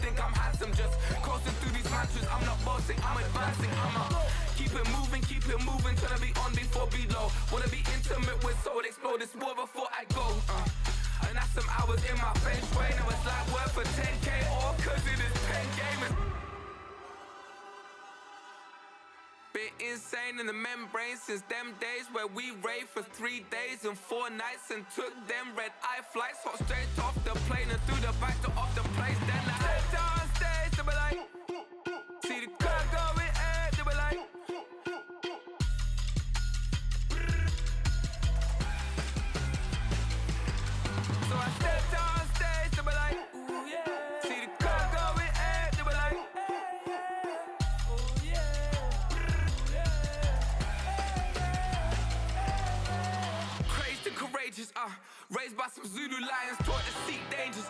think I'm handsome, just coasting through these mantras. I'm not bossing, I'm advancing. Keep it moving, trying to be on before below. Wanna be intimate with soul, explore this more before I go. And that's some hours in my feng shui. Now it's like worth for 10K, all cause it is pen gaming. Been insane in the membrane since them days where we raved for 3 days and 4 nights and took them red-eye flights, hot straight off the plane and through the back door of the place. Then I stepped on stage, they were like, see the crowd going, they were like, so I stepped on stage, they were like, ooh yeah, see the crowd going, they were like, oh yeah. Courageous, raised by some Zulu lions, taught to seek dangers,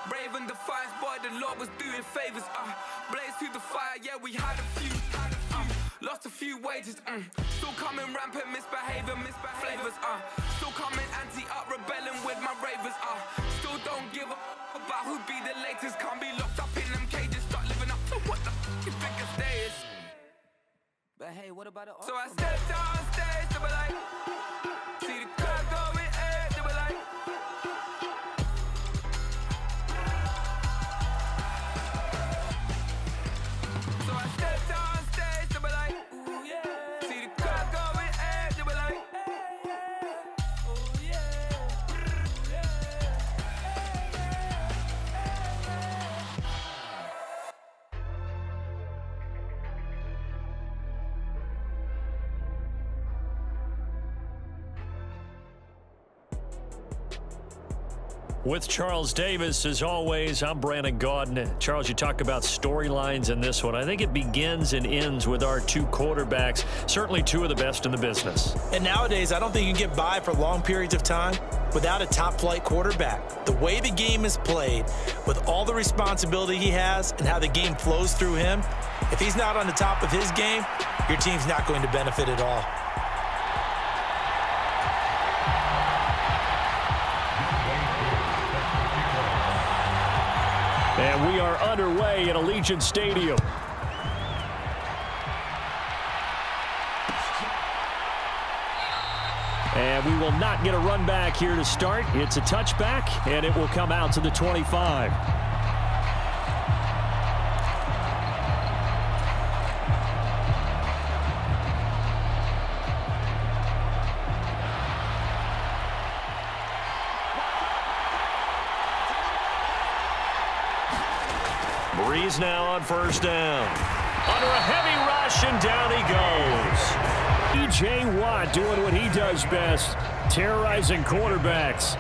brave and defiant, boy, the Lord was doing favors, blaze through the fire, yeah, we had a few, lost a few wages, still coming rampant, misbehavior, flavors, still coming anti-up, rebelling with my ravers, still don't give up about who be the latest, can't be locked up in them cages, start living up to what the you think a day is. But hey, what about it? So I stepped on stage, they were like, see the crowd going, they were like, so I stepped on stage, they were like, ooh yeah, see the crowd going, they were like, oh yeah, With Charles Davis, as always, I'm Brandon Gaudin. Charles, you talk about storylines in this one. I think it begins and ends with our two quarterbacks, certainly two of the best in the business. And nowadays, I don't think you can get by for long periods of time without a top-flight quarterback. The way the game is played, with all the responsibility he has and how the game flows through him, if he's not on the top of his game, your team's not going to benefit at all. And we are underway at Allegiant Stadium. And we will not get a run back here to start. It's a touchback, and it will come out to the 25. Breeze now on first down. Under a heavy rush, and down he goes. T.J. Watt doing what he does best, terrorizing quarterbacks.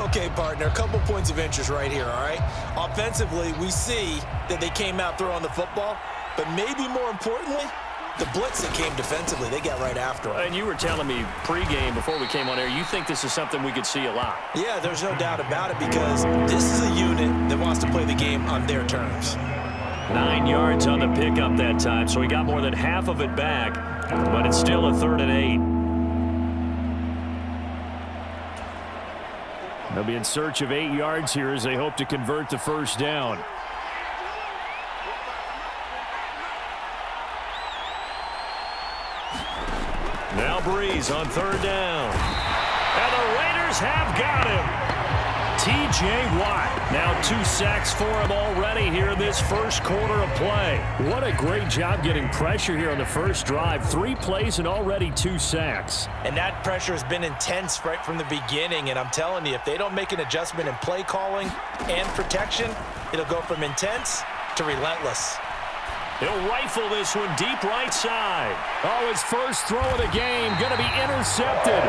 Okay, partner, a couple points of interest right here, all right? Offensively, we see that they came out throwing the football, but maybe more importantly, the blitz that came defensively, they got right after him. And you were telling me pregame before we came on air, you think this is something we could see a lot. Yeah, there's no doubt about it because this is a unit that wants to play the game on their terms. 9 yards on the pickup that time, so he got more than half of it back, but it's still a 3rd and 8. They'll be in search of 8 yards here as they hope to convert the first down. Now Breeze on 3rd down. And the Raiders have got him. T.J. Watt. Now 2 sacks for him already here in this first quarter of play. What a great job getting pressure here on the first drive. 3 plays and already 2 sacks. And that pressure has been intense right from the beginning. And I'm telling you, if they don't make an adjustment in play calling and protection, it'll go from intense to relentless. He'll rifle this one deep right side. Oh, his first throw of the game going to be intercepted.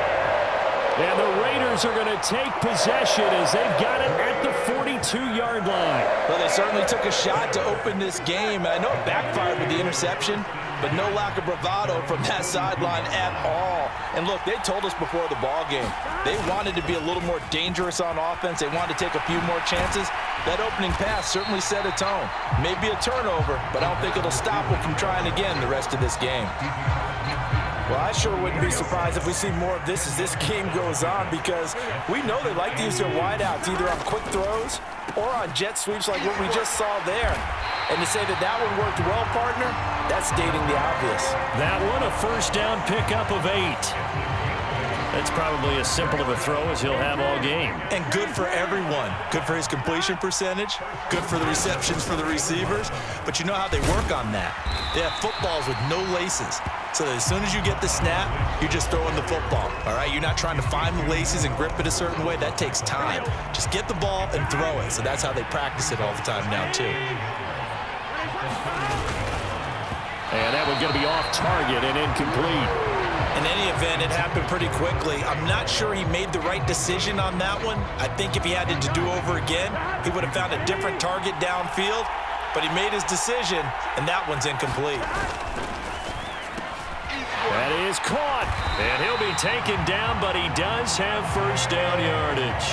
And the Raiders are going to take possession as they've got it at the 42-yard line. Well, they certainly took a shot to open this game. I know it backfired with the interception, but no lack of bravado from that sideline at all. And look, they told us before the ball game, they wanted to be a little more dangerous on offense. They wanted to take a few more chances. That opening pass certainly set a tone. Maybe a turnover, but I don't think it'll stop them from trying again the rest of this game. Well, I sure wouldn't be surprised if we see more of this as this game goes on, because we know they like to use their wideouts either on quick throws or on jet sweeps like what we just saw there. And to say that that one worked well, partner, that's stating the obvious. That one, a first down pickup of 8. That's probably as simple of a throw as he'll have all game. And good for everyone. Good for his completion percentage. Good for the receptions for the receivers. But you know how they work on that. They have footballs with no laces. So that as soon as you get the snap, you're just throwing the football. All right? You're not trying to find the laces and grip it a certain way. That takes time. Just get the ball and throw it. So that's how they practice it all the time now, too. And that one's going to be off target and incomplete. In any event, it happened pretty quickly. I'm not sure he made the right decision on that one. I think if he had it to do over again, he would have found a different target downfield. But he made his decision, and that one's incomplete. That is caught. And he'll be taken down, but he does have first down yardage.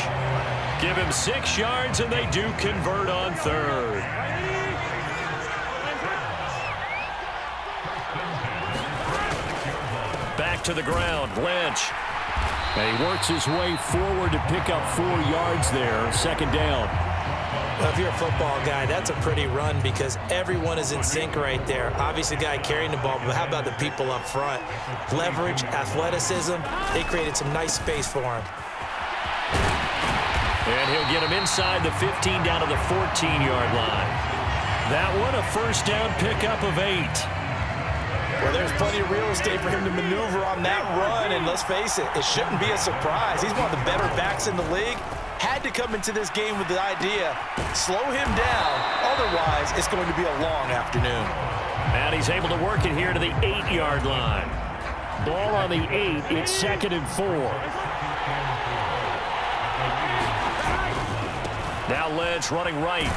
Give him 6 yards, and they do convert on third. Back to the ground, Lynch. And he works his way forward to pick up 4 yards there. Second down. Well, if you're a football guy, that's a pretty run because everyone is in sync right there. Obviously, the guy carrying the ball, but how about the people up front? Leverage, athleticism, they created some nice space for him. And he'll get him inside the 15 down to the 14-yard line. That one, a first down pickup of 8. Well, there's plenty of real estate for him to maneuver on that run, and let's face it, it shouldn't be a surprise. He's one of the better backs in the league. Had to come into this game with the idea, slow him down, otherwise it's going to be a long afternoon. And he's able to work it here to the 8-yard line. Ball on the 8, it's 2nd and 4. Now Lynch running right.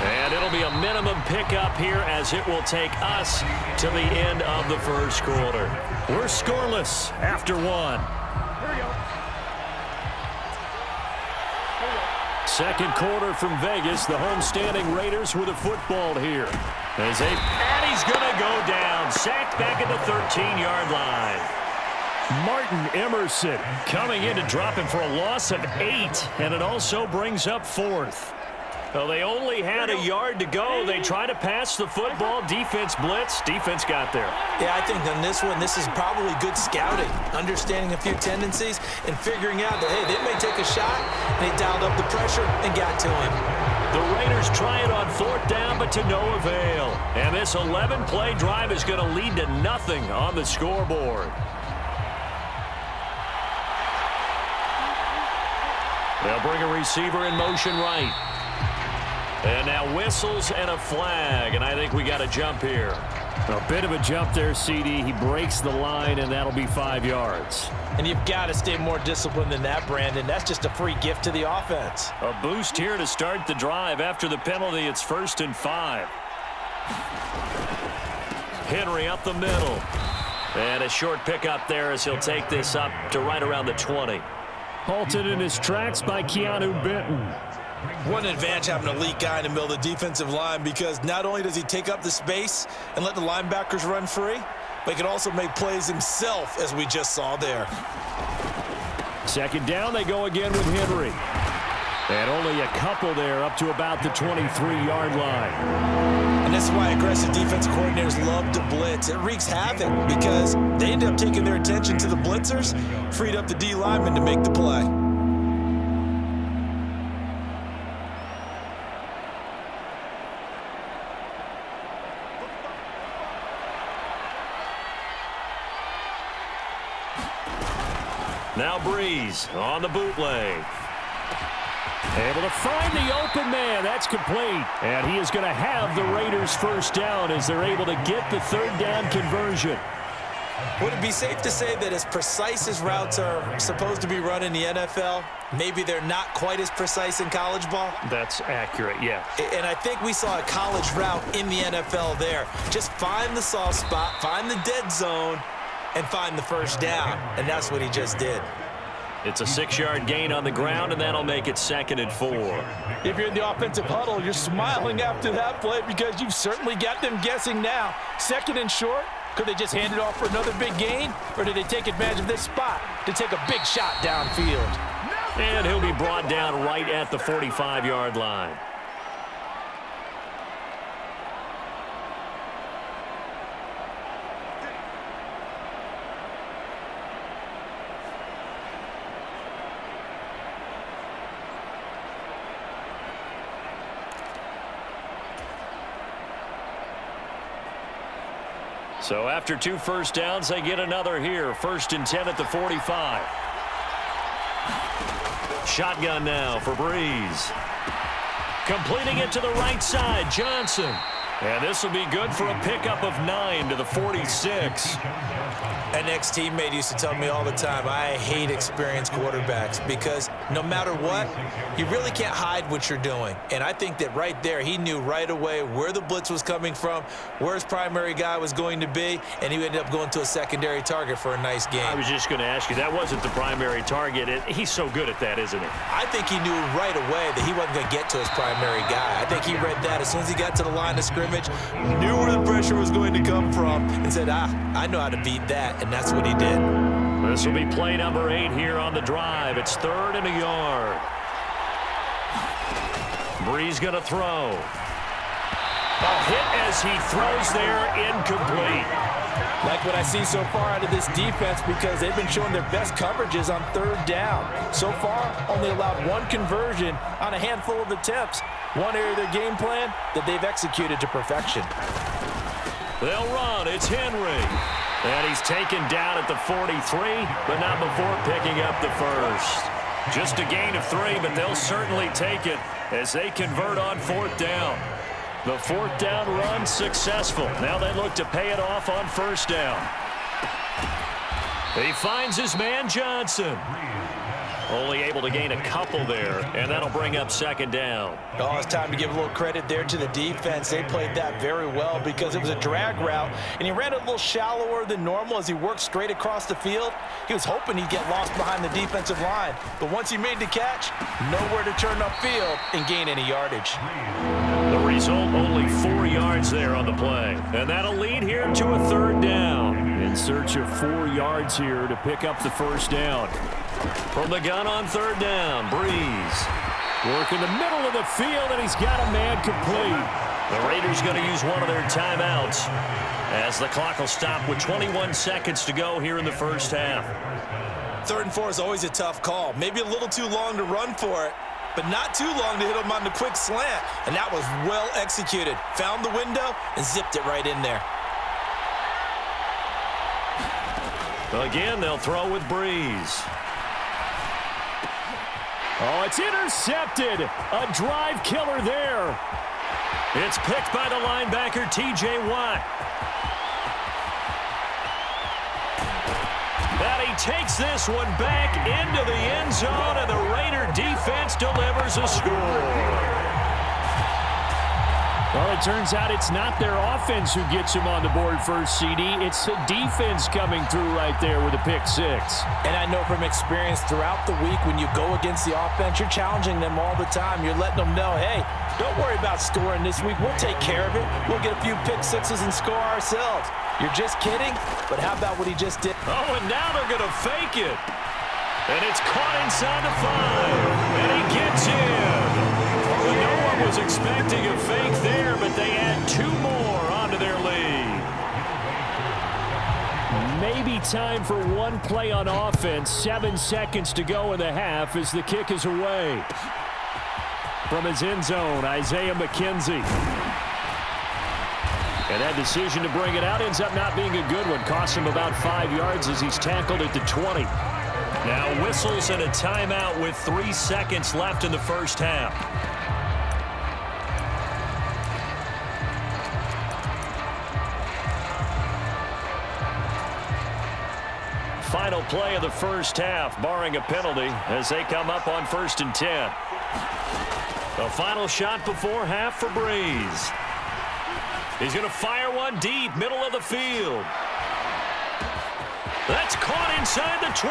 And it'll be a minimum pickup here as it will take us to the end of the first quarter. We're scoreless after 1. Second quarter from Vegas. The homestanding Raiders with a football here. And he's going to go down. Sacked back at the 13-yard line. Martin Emerson coming in to drop him for a loss of 8. And it also brings up 4th. Well, they only had a yard to go. They try to pass the football. Defense blitz. Defense got there. Yeah, I think on this one, this is probably good scouting, understanding a few tendencies and figuring out that, hey, they may take a shot. And they dialed up the pressure and got to him. The Raiders try it on 4th down, but to no avail. And this 11-play drive is going to lead to nothing on the scoreboard. They'll bring a receiver in motion right. And now whistles and a flag, and I think we got a jump here. A bit of a jump there, CD. He breaks the line, and that'll be 5 yards. And you've got to stay more disciplined than that, Brandon. That's just a free gift to the offense. A boost here to start the drive. After the penalty, it's 1st and 5. Henry up the middle. And a short pickup there as he'll take this up to right around the 20. Halted in his tracks by Keanu Benton. What an advantage having an elite guy in the middle of the defensive line, because not only does he take up the space and let the linebackers run free, but he can also make plays himself, as we just saw there. Second down, they go again with Henry. And only a couple there up to about the 23-yard line. And this is why aggressive defensive coordinators love to blitz. It wreaks havoc because they end up taking their attention to the blitzers, freed up the D lineman to make the play. Now Breeze on the bootleg. Able to find the open man. That's complete. And he is going to have the Raiders first down as they're able to get the 3rd down conversion. Would it be safe to say that as precise as routes are supposed to be run in the NFL, maybe they're not quite as precise in college ball? That's accurate, yeah. And I think we saw a college route in the NFL there. Just find the soft spot, find the dead zone, and find the first down. And that's what he just did. It's a 6-yard gain on the ground, and that'll make it 2nd and 4. If you're in the offensive huddle, you're smiling after that play because you've certainly got them guessing now. 2nd and short, Could they just hand it off for another big gain? Or did they take advantage of this spot to take a big shot downfield? And he'll be brought down right at the 45-yard line. So after 2 first downs, they get another here. 1st and 10 at the 45. Shotgun now for Breeze. Completing it to the right side, Johnson. And this will be good for a pickup of 9 to the 46. An ex-teammate used to tell me all the time, I hate experienced quarterbacks because no matter what, you really can't hide what you're doing. And I think that right there, he knew right away where the blitz was coming from, where his primary guy was going to be, and he ended up going to a secondary target for a nice game. I was just going to ask you, that wasn't the primary target. He's so good at that, isn't he? I think he knew right away that he wasn't going to get to his primary guy. I think he read that as soon as he got to the line of scrimmage, knew where the pressure was going to come from, and said, I know how to beat that. And that's what he did. This will be play number 8 here on the drive. It's 3rd and a yard. Breeze going to throw. A hit as he throws there, incomplete. Like what I see so far out of this defense because they've been showing their best coverages on 3rd down. So far, only allowed 1 conversion on a handful of attempts. One area of their game plan that they've executed to perfection. They'll run. It's Henry. And he's taken down at the 43, but not before picking up the first. Just a gain of 3, but they'll certainly take it as they convert on 4th down. The 4th down run successful. Now they look to pay it off on 1st down. He finds his man Johnson. Only able to gain a couple there, and that'll bring up 2nd down. Oh, it's time to give a little credit there to the defense. They played that very well because it was a drag route, and he ran it a little shallower than normal as he worked straight across the field. He was hoping he'd get lost behind the defensive line, but once he made the catch, nowhere to turn upfield and gain any yardage. The result, only 4 yards there on the play, and that'll lead here to a 3rd down. In search of 4 yards here to pick up the 1st down. From the gun on 3rd down, Breeze. Work in the middle of the field, and he's got a man complete. The Raiders going to use one of their timeouts as the clock will stop with 21 seconds to go here in the 1st half. 3rd and 4 is always a tough call. Maybe a little too long to run for it, but not too long to hit him on the quick slant. And that was well executed. Found the window and zipped it right in there. Again, they'll throw with Breeze. Oh, it's intercepted. A drive killer there. It's picked by the linebacker, T.J. Watt. And he takes this one back into the end zone, and the Raider defense delivers a score. Well, it turns out it's not their offense who gets him on the board first, CD. It's the defense coming through right there with a pick 6. And I know from experience throughout the week when you go against the offense, you're challenging them all the time. You're letting them know, hey, don't worry about scoring this week. We'll take care of it. We'll get a few pick 6s and score ourselves. You're just kidding? But how about what he just did? Oh, and now they're going to fake it. And it's caught inside the 5. And he gets in. No one was expecting a fake there, but they add 2 more onto their lead. Maybe time for one play on offense. 7 seconds to go in the half as the kick is away. From his end zone, Isaiah McKenzie. And that decision to bring it out ends up not being a good one. Cost him about 5 yards as he's tackled at the 20. Now whistles and a timeout with 3 seconds left in the 1st half. Final play of the 1st half, barring a penalty, as they come up on 1st and 10. The final shot before half for Breeze. He's going to fire one deep, middle of the field. That's caught inside the 20.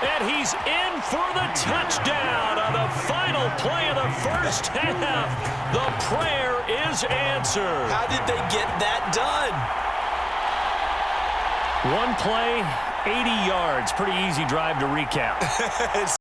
And he's in for the touchdown on the final play of the 1st half. The prayer is answered. How did they get that done? One play, 80 yards. Pretty easy drive to recap.